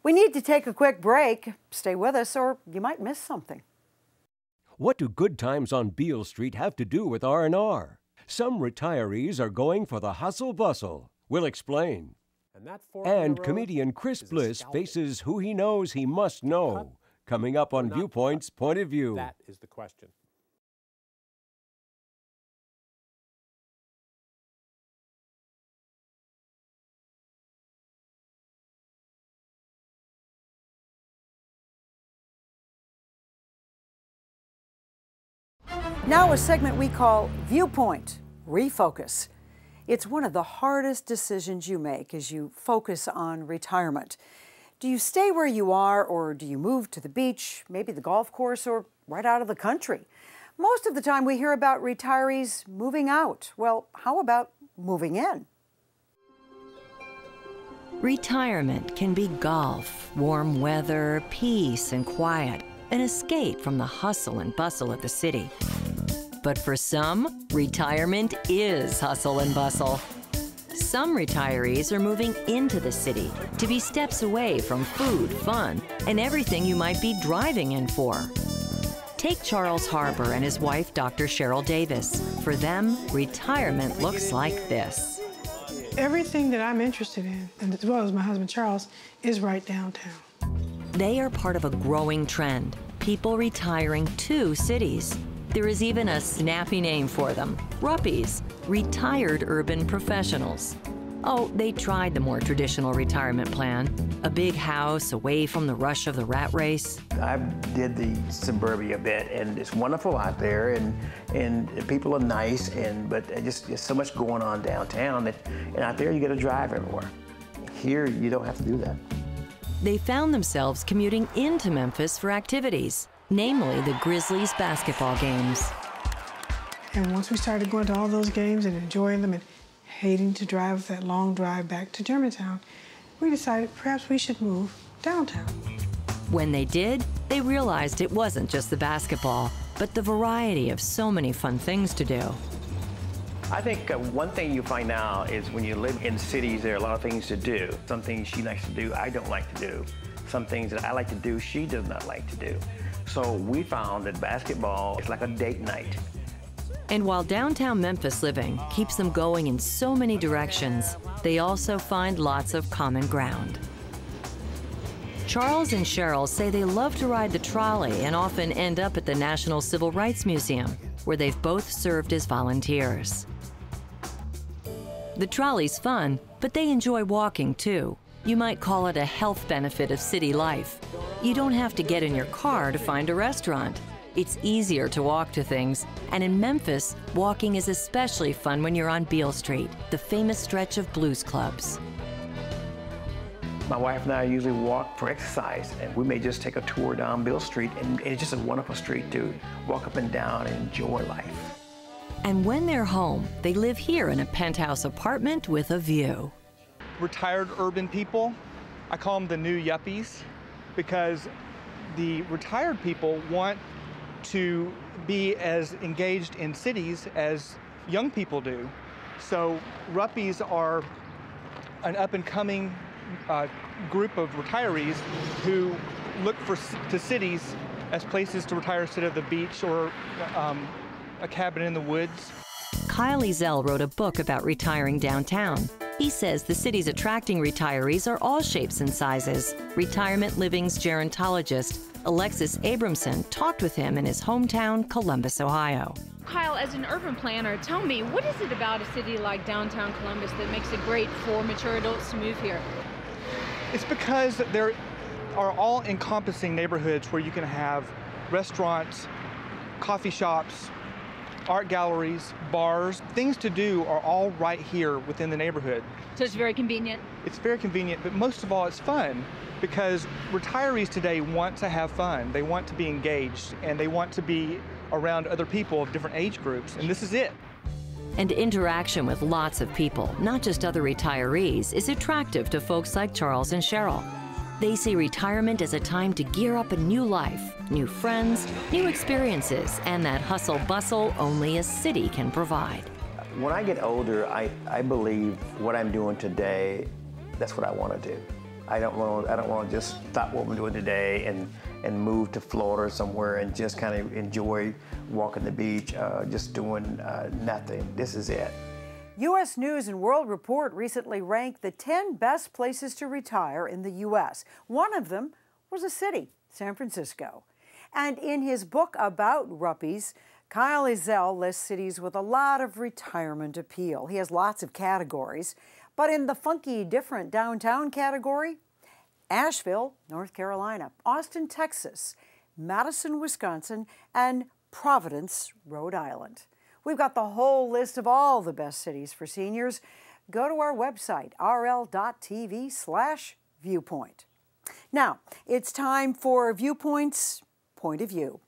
We need to take a quick break. Stay with us or you might miss something. What do good times on Beale Street have to do with R&R? Some retirees are going for the hustle bustle. We'll explain. And comedian Chris Bliss faces who he knows he must know. Coming up on Viewpoint's Point of View. That is the question. Now a segment we call Viewpoint, Refocus. It's one of the hardest decisions you make as you focus on retirement. Do you stay where you are, or do you move to the beach, maybe the golf course, or right out of the country? Most of the time we hear about retirees moving out. Well, how about moving in? Retirement can be golf, warm weather, peace and quiet, an escape from the hustle and bustle of the city. But for some, retirement is hustle and bustle. Some retirees are moving into the city to be steps away from food, fun, and everything you might be driving in for. Take Charles Harbour and his wife, Dr. Sheryl Davis. For them, retirement looks like this. Everything that I'm interested in, and as well as my husband Charles, is right downtown. They are part of a growing trend, people retiring to cities. There is even a snappy name for them, RUPPies, Retired Urban Professionals. Oh, they tried the more traditional retirement plan, a big house away from the rush of the rat race. I did the suburbia bit, and it's wonderful out there, and people are nice, but just so much going on downtown and out there you got to drive everywhere. Here you don't have to do that. They found themselves commuting into Memphis for activities, namely the Grizzlies basketball games. And once we started going to all those games and enjoying them and hating to drive that long drive back to Germantown, we decided perhaps we should move downtown. When they did, they realized it wasn't just the basketball, but the variety of so many fun things to do. I think one thing you find now is when you live in cities, there are a lot of things to do. Some things she likes to do, I don't like to do. Some things that I like to do, she does not like to do. So we found that basketball is like a date night. And while downtown Memphis living keeps them going in so many directions, they also find lots of common ground. Charles and Sheryl say they love to ride the trolley and often end up at the National Civil Rights Museum, where they've both served as volunteers. The trolley's fun, but they enjoy walking too. You might call it a health benefit of city life. You don't have to get in your car to find a restaurant. It's easier to walk to things, and in Memphis, walking is especially fun when you're on Beale Street, the famous stretch of blues clubs. My wife and I usually walk for exercise, and we may just take a tour down Beale Street, and it's just a wonderful street to walk up and down and enjoy life. And when they're home, they live here in a penthouse apartment with a view. Retired urban people, I call them the new yuppies, because the retired people want to be as engaged in cities as young people do. So RUPPies are an up-and-coming group of retirees who look to cities as places to retire instead of the beach or a cabin in the woods. Kyle Ezell wrote a book about retiring downtown. He says the cities attracting retirees are all shapes and sizes. Retirement Living's gerontologist Alexis Abramson talked with him in his hometown, Columbus, Ohio. Kyle, as an urban planner, tell me, what is it about a city like downtown Columbus that makes it great for mature adults to move here? It's because there are all encompassing neighborhoods where you can have restaurants, coffee shops, art galleries, bars. Things to do are all right here within the neighborhood. So it's very convenient? It's very convenient, but most of all, it's fun, because retirees today want to have fun. They want to be engaged, and they want to be around other people of different age groups, and this is it. And interaction with lots of people, not just other retirees, is attractive to folks like Charles and Sheryl. They see retirement as a time to gear up a new life, new friends, new experiences, and that hustle bustle only a city can provide. When I get older, I believe what I'm doing today, that's what I want to do. I don't want to just stop what we're doing today and move to Florida somewhere and just kind of enjoy walking the beach, just doing nothing. This is it. U.S. News and World Report recently ranked the 10 best places to retire in the U.S. One of them was a city, San Francisco. And in his book about Ruppies, Kyle Ezell lists cities with a lot of retirement appeal. He has lots of categories, but in the funky, different downtown category, Asheville, North Carolina, Austin, Texas, Madison, Wisconsin, and Providence, Rhode Island. We've got the whole list of all the best cities for seniors. Go to our website, rl.tv/viewpoint. Now, it's time for Viewpoint's Point of View.